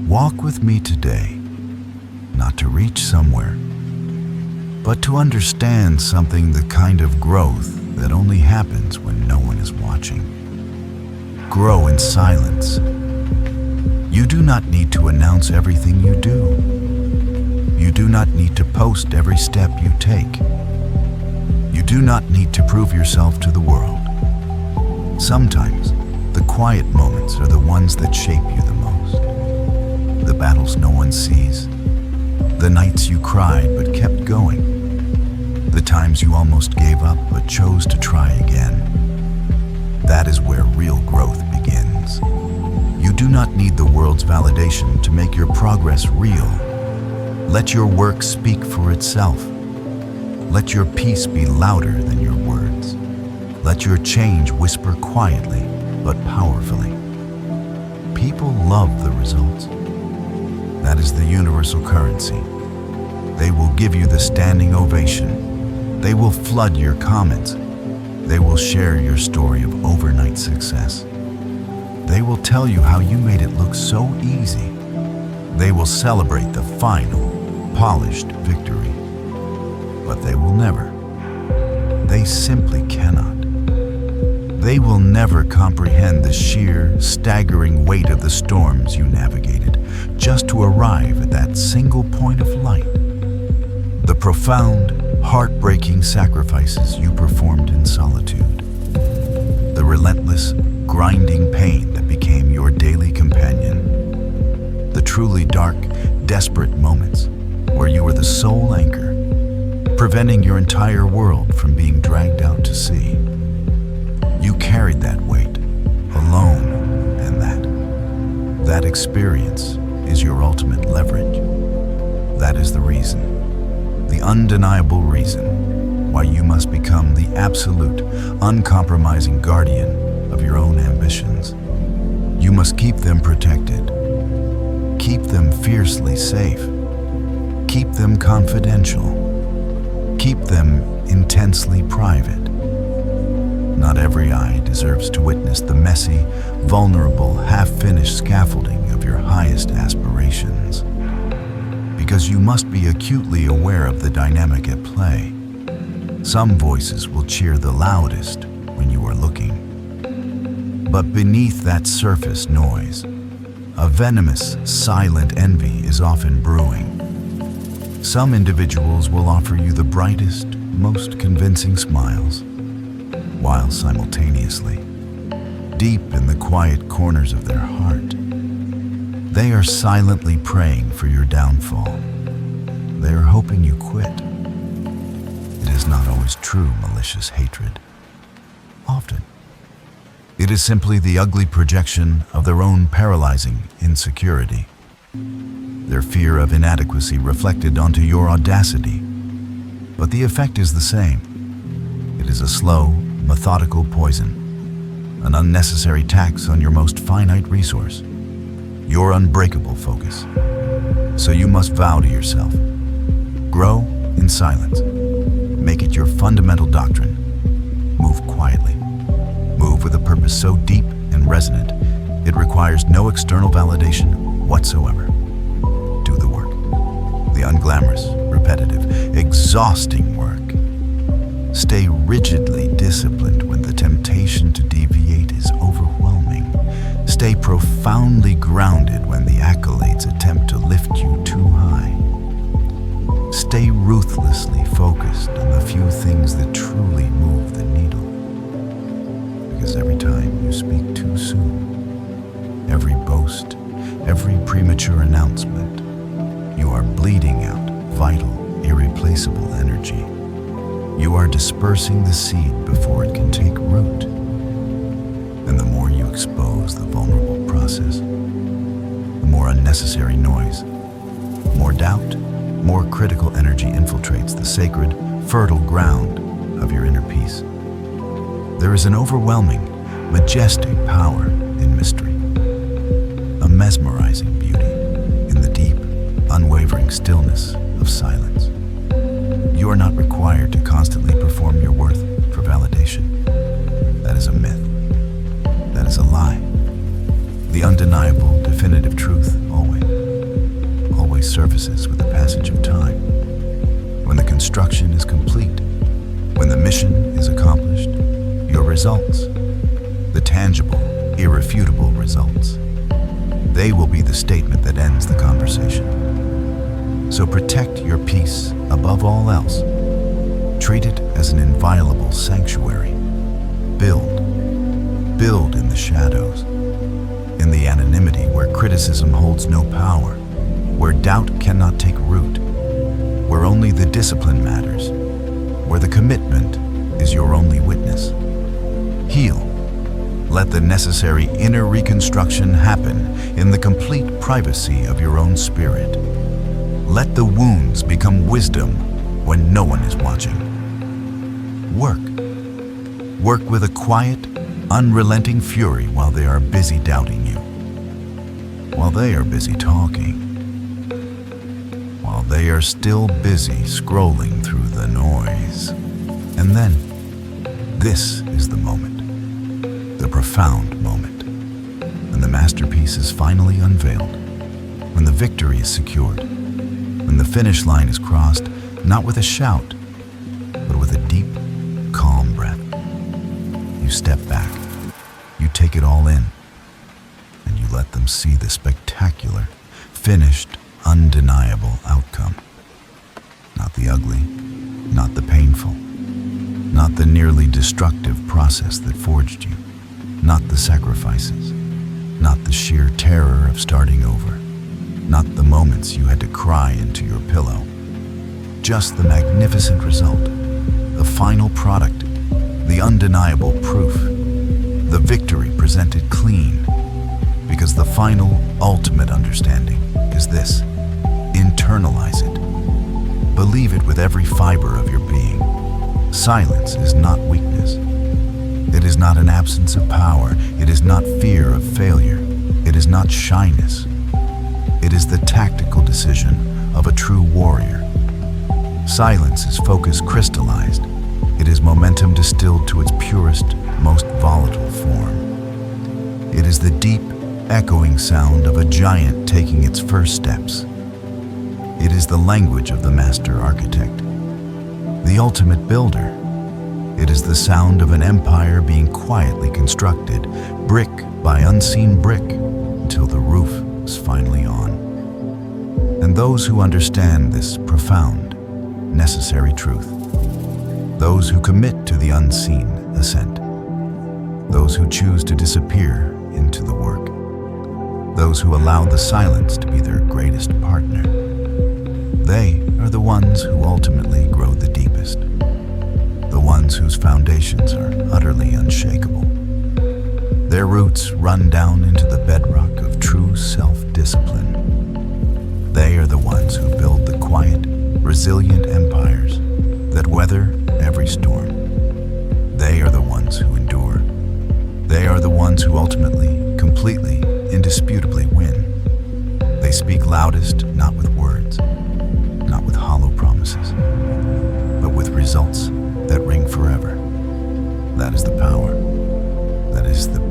Walk with me today, not to reach somewhere, but to understand something, the kind of growth that only happens when no one is watching. Grow in silence. You do not need to announce everything you do. You do not need to post every step you take. You do not need to prove yourself to the world. Sometimes, the quiet moments are the ones that shape you the most. The battles no one sees. The nights you cried but kept going. The times you almost gave up but chose to try again. That is where real growth begins. You do not need the world's validation to make your progress real. Let your work speak for itself. Let your peace be louder than your words. Let your change whisper quietly but powerfully. People love the results. That is the universal currency. They will give you the standing ovation. They will flood your comments. They will share your story of overnight success. They will tell you how you made it look so easy. They will celebrate the final, polished victory. But they will never. They simply cannot. They will never comprehend the sheer, staggering weight of the storms you navigated just to arrive at that single point of light. The profound, heartbreaking sacrifices you performed in solitude. The relentless, grinding pain that became your daily companion. The truly dark, desperate moments where you were the sole anchor, preventing your entire world from being dragged out to sea. You carried that weight, alone, and that experience is your ultimate leverage. That is the reason, the undeniable reason, why you must become the absolute, uncompromising guardian of your own ambitions. You must keep them protected, keep them fiercely safe, keep them confidential, keep them intensely private. Not every eye deserves to witness the messy, vulnerable, half-finished scaffolding of your highest aspirations. Because you must be acutely aware of the dynamic at play. Some voices will cheer the loudest when you are looking. But beneath that surface noise, a venomous, silent envy is often brewing. Some individuals will offer you the brightest, most convincing smiles, while simultaneously, deep in the quiet corners of their heart, they are silently praying for your downfall. They are hoping you quit. It is not always true malicious hatred. Often, it is simply the ugly projection of their own paralyzing insecurity. Their fear of inadequacy reflected onto your audacity. But the effect is the same. It is a slow, methodical poison, an unnecessary tax on your most finite resource, your unbreakable focus. So you must vow to yourself, grow in silence, make it your fundamental doctrine, move quietly, move with a purpose so deep and resonant, it requires no external validation whatsoever. Do the work, the unglamorous, repetitive, exhausting work. Stay rigidly disciplined when the temptation to deviate is overwhelming. Stay profoundly grounded when the accolades attempt to lift you too high. Stay ruthlessly focused on the few things that truly move the needle. Because every time you speak too soon, every boast, every premature announcement, you are bleeding out vital, irreplaceable energy. You are dispersing the seed before it can take root. And the more you expose the vulnerable process, the more unnecessary noise, more doubt, more critical energy infiltrates the sacred, fertile ground of your inner peace. There is an overwhelming, majestic power in mystery, a mesmerizing beauty in the deep, unwavering stillness of silence. You are not required to constantly perform your worth for validation. That is a myth. That is a lie. The undeniable, definitive truth always always surfaces with the passage of time. When the construction is complete, when the mission is accomplished, your results, the tangible, irrefutable results, they will be the statement that ends the conversation. So protect your peace above all else. Treat it as an inviolable sanctuary. Build in the shadows, in the anonymity where criticism holds no power, where doubt cannot take root, where only the discipline matters, where the commitment is your only witness. Heal. Let the necessary inner reconstruction happen in the complete privacy of your own spirit. Let the wounds become wisdom when no one is watching. Work with a quiet, unrelenting fury while they are busy doubting you, while they are busy talking, while they are still busy scrolling through the noise. And then, this is the moment, the profound moment, when the masterpiece is finally unveiled, when the victory is secured, when the finish line is crossed, not with a shout, but with a deep, calm breath. You step back, you take it all in, and you let them see the spectacular, finished, undeniable outcome. Not the ugly, not the painful, not the nearly destructive process that forged you, not the sacrifices, not the sheer terror of starting over, not the moments you had to cry into your pillow. Just the magnificent result, the final product, the undeniable proof, the victory presented clean. Because the final, ultimate understanding is this: internalize it. Believe it with every fiber of your being. Silence is not weakness. It is not an absence of power. It is not fear of failure. It is not shyness. It is the tactical decision of a true warrior. Silence is focus crystallized. It is momentum distilled to its purest, most volatile form. It is the deep, echoing sound of a giant taking its first steps. It is the language of the master architect, the ultimate builder. It is the sound of an empire being quietly constructed, brick by unseen brick, until the roof is finally on. And those who understand this profound, necessary truth, those who commit to the unseen ascent, those who choose to disappear into the work, those who allow the silence to be their greatest partner, they are the ones who ultimately grow the deepest, the ones whose foundations are utterly unshakable. Their roots run down into the bedrock of true self-discipline. They are the ones who build the quiet, resilient empires that weather every storm. They are the ones who endure. They are the ones who ultimately, completely, indisputably win. They speak loudest not with words, not with hollow promises, but with results that ring forever. That is the power. That is the